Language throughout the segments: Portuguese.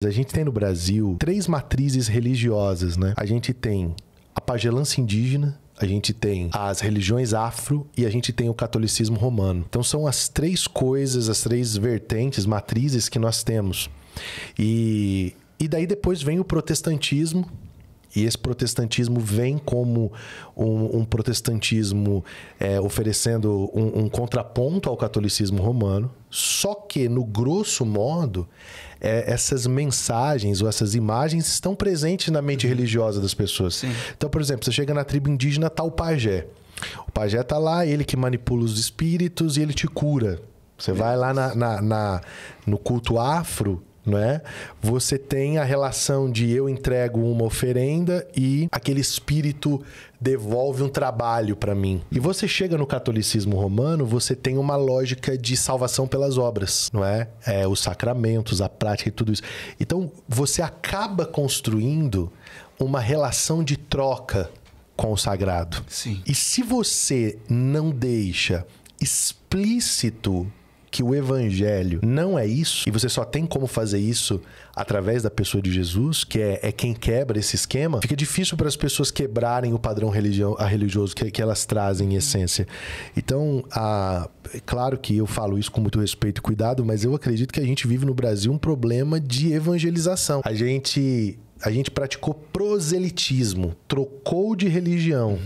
A gente tem no Brasil 3 matrizes religiosas, né? A gente tem a pagelança indígena, a gente tem as religiões afro e a gente tem o catolicismo romano. Então são as 3 coisas, as 3 vertentes, matrizes que nós temos. E daí depois vem o protestantismo. E esse protestantismo vem como um protestantismo oferecendo um contraponto ao catolicismo romano. Só que, no grosso modo, essas mensagens ou essas imagens estão presentes na mente religiosa das pessoas. Sim. Então, por exemplo, você chega na tribo indígena, tá o pajé. O pajé tá lá, ele que manipula os espíritos e ele te cura. Você vai lá no culto afro, não é? Você tem a relação de eu entrego uma oferenda e aquele espírito devolve um trabalho para mim. E você chega no catolicismo romano, você tem uma lógica de salvação pelas obras, não é? Os sacramentos, a prática e tudo isso. Então, você acaba construindo uma relação de troca com o sagrado. Sim. E se você não deixa explícito que o evangelho não é isso, e você só tem como fazer isso através da pessoa de Jesus, que é quem quebra esse esquema, fica difícil para as pessoas quebrarem o padrão religioso que elas trazem em essência. Então, claro que eu falo isso com muito respeito e cuidado, mas eu acredito que a gente vive no Brasil um problema de evangelização. A gente praticou proselitismo, trocou de religião,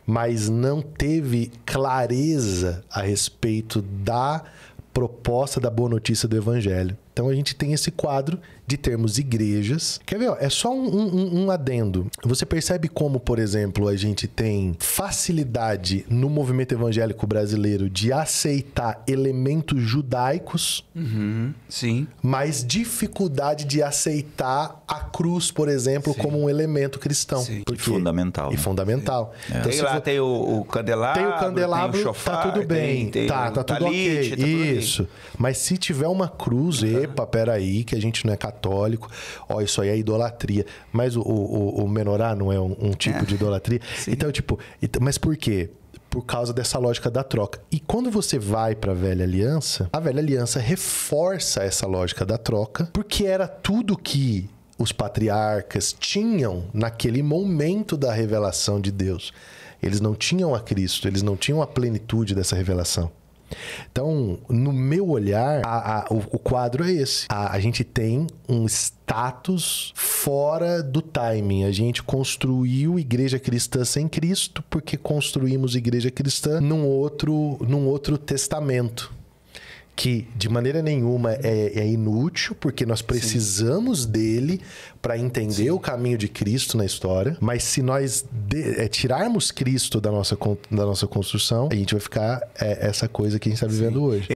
mas não teve clareza a respeito da proposta da boa notícia do evangelho. Então a gente tem esse quadro de termos igrejas. Quer ver? É só um adendo. Você percebe como, por exemplo, a gente tem facilidade no movimento evangélico brasileiro de aceitar elementos judaicos, Sim. mas dificuldade de aceitar a cruz, por exemplo, como um elemento cristão. Sim. Porque... fundamental. E fundamental. Então, Tem lá, tem o candelabro, tem o candelabro, tem o chofar, tá tudo bem. tem tá o tudo talite, ok. tá tudo Isso. Mas se tiver uma cruz, epa, peraí, que a gente não é católico. Ó, isso aí é idolatria. Mas o menorá não é um tipo de idolatria. Sim. Então, mas por quê? Por causa dessa lógica da troca. E quando você vai para a Velha Aliança, a Velha Aliança reforça essa lógica da troca, porque era tudo que os patriarcas tinham naquele momento da revelação de Deus. Eles não tinham a Cristo, eles não tinham a plenitude dessa revelação. Então, no meu olhar, o quadro é esse. A gente tem um status fora do timing. A gente construiu igreja cristã sem Cristo porque construímos igreja cristã num outro testamento. Que de maneira nenhuma é inútil, porque nós precisamos dele para entender o caminho de Cristo na história. Mas se nós tirarmos Cristo da nossa construção, a gente vai ficar essa coisa que a gente está vivendo hoje.